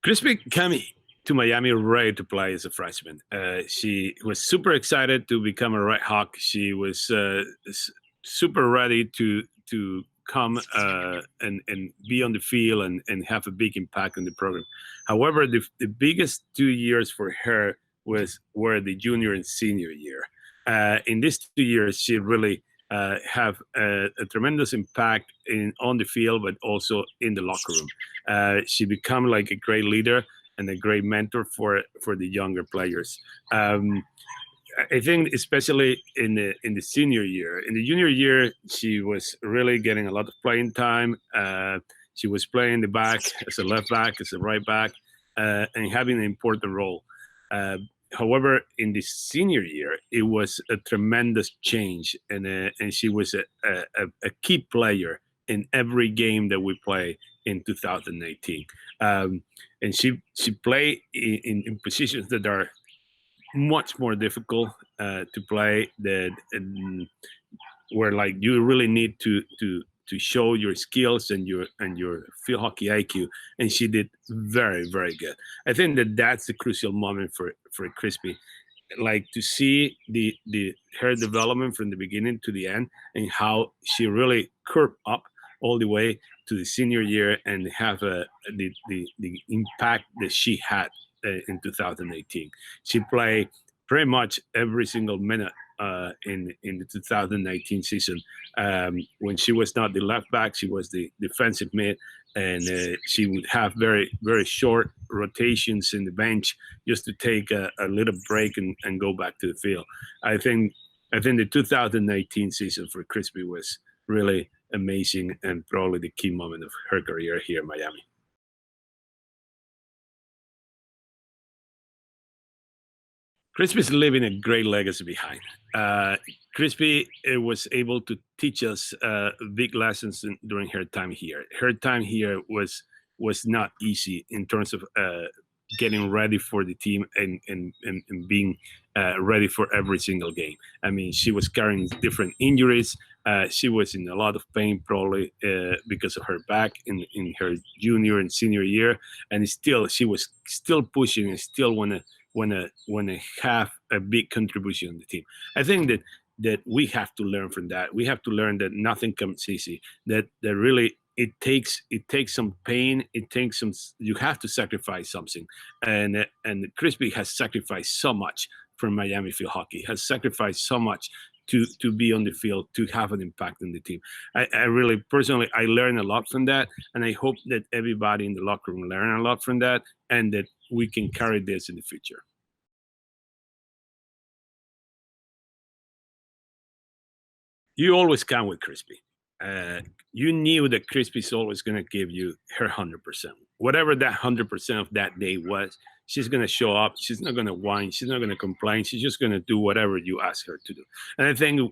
Crispy came to Miami ready to play as a freshman. She was super excited to become a Red Hawk. She was super ready to come and be on the field and have a big impact on the program. However, the biggest 2 years for her were the junior and senior year. In these 2 years, she really have a tremendous impact on the field, but also in the locker room. She become like a great leader and a great mentor for the younger players. I think especially in the senior year. In the junior year, she was really getting a lot of playing time. She was playing the back as a left back, as a right back, and having an important role. However, in the senior year, it was a tremendous change, and she was a key player in every game that we play in 2018. And she played in positions that are much more difficult to play, that where like you really need to show your skills and your field hockey IQ, and she did very good. I think that's the crucial moment for Crispy, like to see the her development from the beginning to the end, and how she really curved up all the way to the senior year and have the impact that she had in 2018. She played pretty much every single minute in the 2019 season. When she was not the left back, she was the defensive mid, and she would have very short rotations in the bench just to take a little break and go back to the field. I think the 2019 season for Crispy was really amazing and probably the key moment of her career here in Miami. Crispy's leaving a great legacy behind. Crispy was able to teach us big lessons during her time here. Her time here was not easy in terms of getting ready for the team and being ready for every single game. I mean, she was carrying different injuries. She was in a lot of pain, probably because of her back in her junior and senior year, and still she was still pushing and still want to have a big contribution on the team. I think that we have to learn from that. We have to learn that nothing comes easy. That really it takes some pain. It takes some. You have to sacrifice something, and Crispy has sacrificed so much for Miami field hockey. Has sacrificed so much to be on the field, to have an impact on the team. I really personally I learned a lot from that, and I hope that everybody in the locker room learn a lot from that, and that we can carry this in the future. You always count with Crispy. You knew that Crispy's always going to give you her 100%. Whatever that 100% of that day was, she's going to show up. She's not going to whine. She's not going to complain. She's just going to do whatever you ask her to do. And I think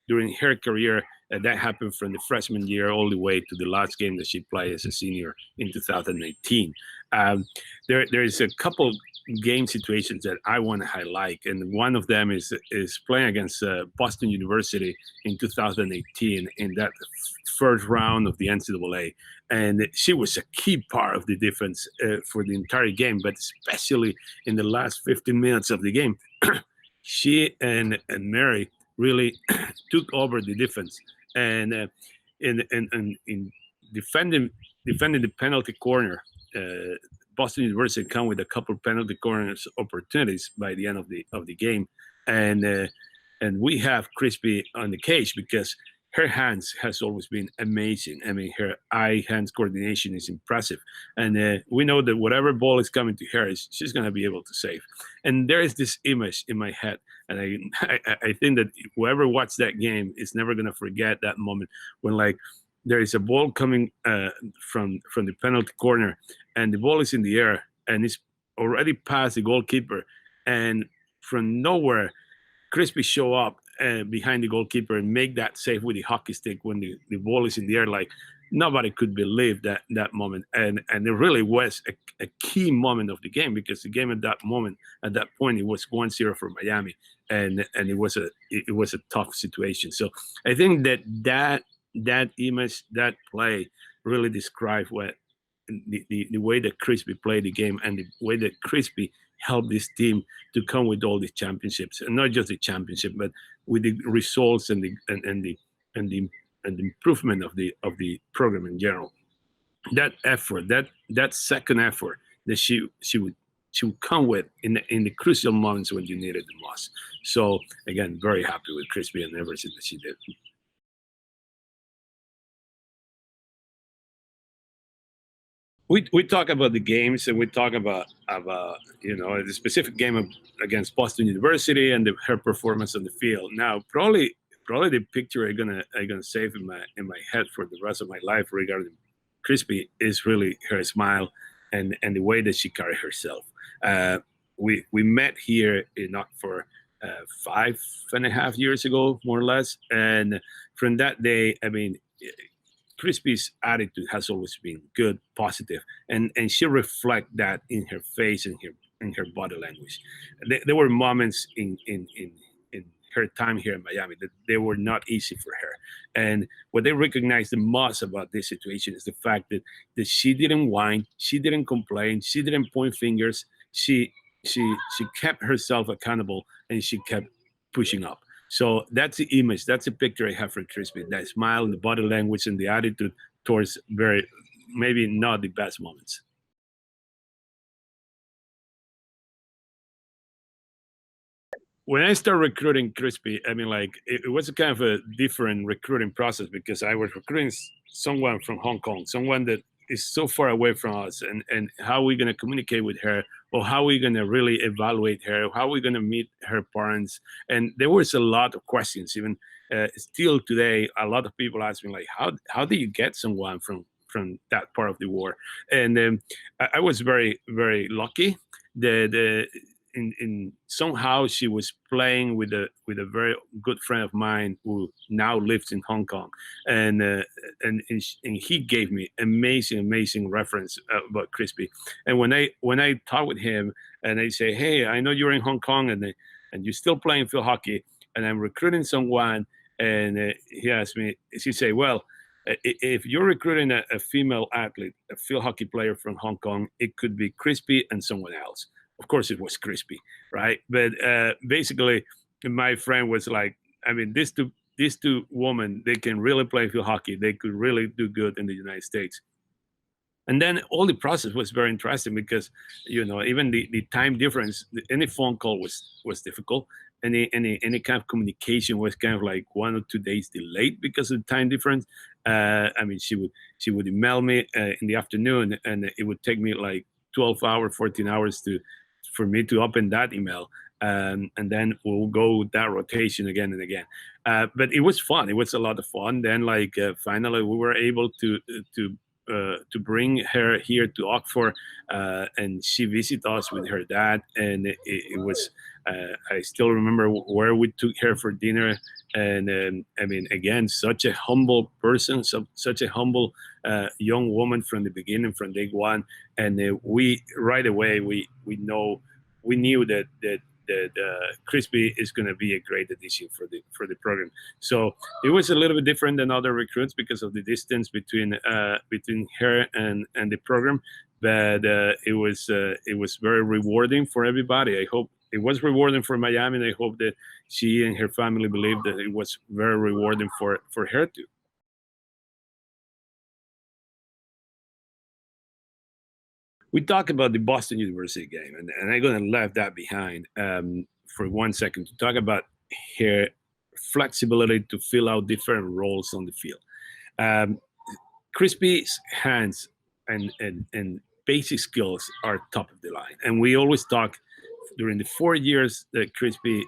during her career, that happened from the freshman year all the way to the last game that she played as a senior in 2018. There is a couple game situations that I want to highlight, and one of them is playing against Boston University in 2018 in that first round of the NCAA, and she was a key part of the defense for the entire game, but especially in the last 15 minutes of the game. She and Mary really took over the defense, and in defending the penalty corner. Boston University come with a couple penalty corners opportunities by the end of the game, and we have Crispy on the cage because her hands has always been amazing. I mean, her eye-hands coordination is impressive, and we know that whatever ball is coming to her, she's going to be able to save. And there is this image in my head, and I think that whoever watched that game is never going to forget that moment when like there is a ball coming from the penalty corner, and the ball is in the air, and it's already past the goalkeeper, and from nowhere, Crispy show up behind the goalkeeper and make that save with the hockey stick when the ball is in the air. Like nobody could believe that moment, and it really was a key moment of the game, because the game at that point, it was 1-0 for Miami, and it was a tough situation. So I think that image, that play, really describes the way that Crispy played the game and the way that Crispy helped this team to come with all these championships, and not just the championship, but with the results and the and the improvement of the program in general. That effort, that second effort that she would come with in the crucial moments when you needed the most. So again, very happy with Crispy and everything that she did. We talk about the games, and we talk about the specific game against Boston University and her performance on the field. Now, probably the picture I'm gonna save in my head for the rest of my life regarding Crispy is really her smile and the way that she carried herself. We met here in for 5.5 years ago, more or less, and from that day, I mean, Crispy's attitude has always been good, positive, and she reflect that in her face and her body language. There were moments in her time here in Miami that they were not easy for her. And what they recognized the most about this situation is the fact that she didn't whine, she didn't complain, she didn't point fingers. She kept herself accountable and she kept pushing up. So that's the image, that's the picture I have for Crispy. That smile, the body language, and the attitude towards very maybe not the best moments. When I started recruiting Crispy, I mean, like it was a kind of a different recruiting process because I was recruiting someone from Hong Kong, someone that is so far away from us, and how are we going to communicate with her, or how are we going to really evaluate her, how are we going to meet her parents, and there was a lot of questions. Even still today, a lot of people ask me like, how do you get someone from that part of the world? And I was very lucky that in somehow she was playing with a very good friend of mine who now lives in Hong Kong, and and he gave me amazing reference about Crispy. And when I talk with him and I say, hey, I know you're in Hong Kong and you're still playing field hockey, and I'm recruiting someone, and he asked me, he say, well, if you're recruiting a female athlete, a field hockey player from Hong Kong, it could be Crispy and someone else. Of course, it was Crispy, right? But basically, my friend was like, I mean, these two women, they can really play field hockey. They could really do good in the United States. And then all the process was very interesting because even the time difference, any phone call was difficult. Any kind of communication was kind of like 1 or 2 days delayed because of the time difference. I mean, she would email me in the afternoon, and it would take me like 12 hours, 14 hours for me to open that email. And then we'll go that rotation again and again. But it was fun. It was a lot of fun. Then, like finally, we were able to bring her here to Oxford, and she visited us with her dad, and it was. I still remember where we took her for dinner, and I mean, again, such a humble person, such a humble young woman from the beginning, from day one, and we right away we knew that Crispy is going to be a great addition for the program. So it was a little bit different than other recruits because of the distance between her and the program, but it was very rewarding for everybody. I hope it was rewarding for Miami, and I hope that she and her family believed that it was very rewarding for her too. We talk about the Boston University game, and I'm going to leave that behind for 1 second to talk about her flexibility to fill out different roles on the field. Um, Crispy's hands and basic skills are top of the line, and we always talk during the 4 years that Crispy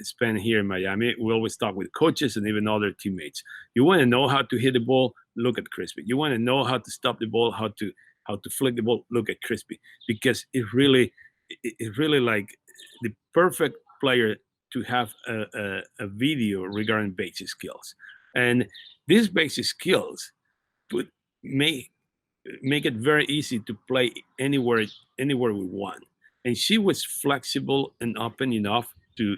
spent here in Miami. We always talk with coaches and even other teammates. You want to know how to hit the ball? Look at Crispy. You want to know how to stop the ball, how to flick the ball? Look at Crispy, because it really like the perfect player to have a video regarding basic skills, and these basic skills put make make it very easy to play anywhere we want. And she was flexible and open enough to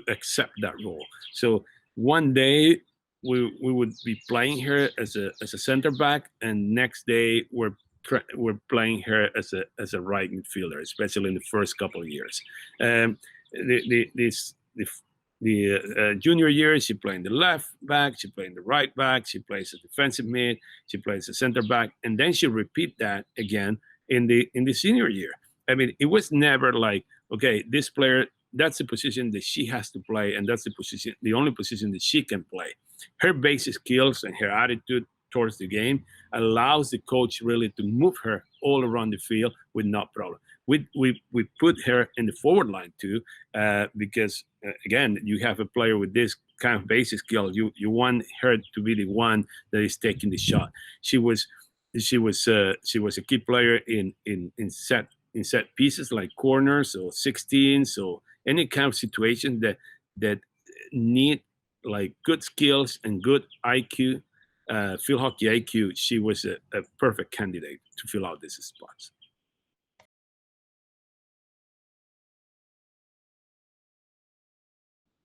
accept that role. So one day we would be playing her as a center back, and next day we're were playing her as a right midfielder, especially in the first couple of years. The junior year, she played the left back, she played the right back, she plays a defensive mid, she plays a center back, and then she repeat that again in the senior year. I mean, it was never like, okay, this player, that's the position that she has to play, and that's the only position that she can play. Her basic skills and her attitude towards the game allows the coach really to move her all around the field with no problem. We put her in the forward line too, because again, you have a player with this kind of basic skill. You want her to be the one that is taking the shot. She was a key player in set pieces like corners or 16s or any kind of situation that need like good skills and good IQ, field hockey IQ. She was a perfect candidate to fill out these spots.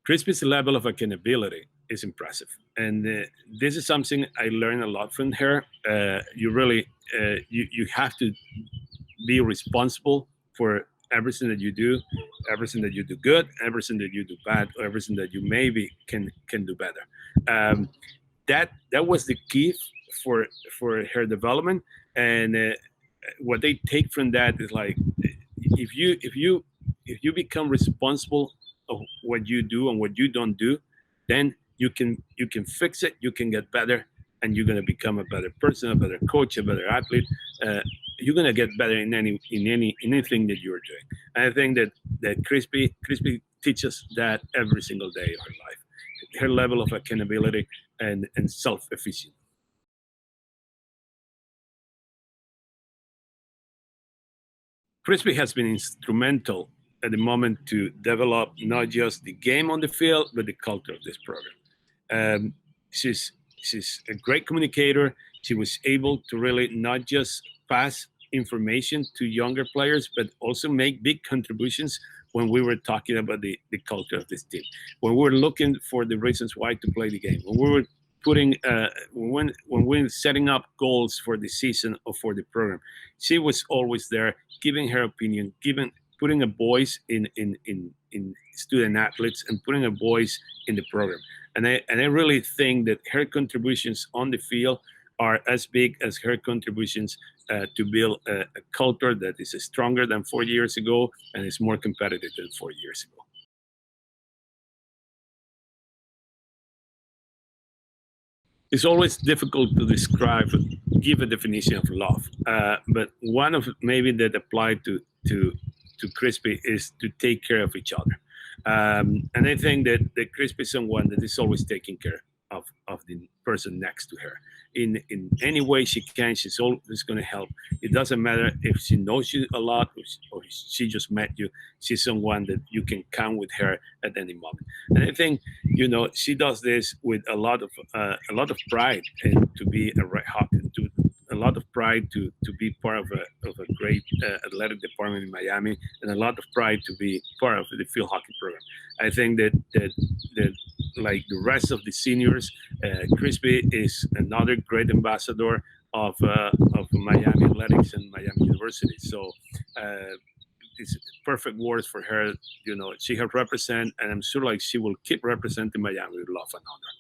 Crispy's level of accountability is impressive, and this is something I learned a lot from her. You really you have to be responsible for everything that you do, everything that you do good, everything that you do bad, or everything that you maybe can do better. Um, that was the key for her development, and what they take from that is like if you become responsible of what you do and what you don't do, then you can fix it, you can get better, and you're going to become a better person, a better coach, a better athlete. You're going to get better in anything that you're doing. And I think that Crispy teaches that every single day of her life. Her level of accountability and self-efficiency. Crispy has been instrumental at the moment to develop not just the game on the field, but the culture of this program. Um, she's a great communicator. She was able to really not just pass information to younger players, but also make big contributions when we were talking about the culture of this team. When we were looking for the reasons why to play the game, when we were putting when we were setting up goals for the season or for the program, she was always there, giving her opinion, giving putting a voice in student athletes and putting a voice in the program. And I really think that her contributions on the field are as big as her contributions to build a culture that is stronger than 4 years ago and is more competitive than 4 years ago. It's always difficult to describe, give a definition of love. But one of maybe that apply to Crispy is to take care of each other. And I think that Crispy is someone that is always taking care of the person next to her. In any way she can, she's always going to help. It doesn't matter if she knows you a lot or she just met you. She's someone that you can count with her at any moment. And I think she does this with a lot of pride and to be a Red Hawk and to a lot of pride to be part of a great athletic department in Miami, and a lot of pride to be part of the field hockey program. I think that like the rest of the seniors, Crispy is another great ambassador of Miami athletics and Miami University. So it's perfect words for her. She has represent, and I'm sure like she will keep representing Miami with love and honor.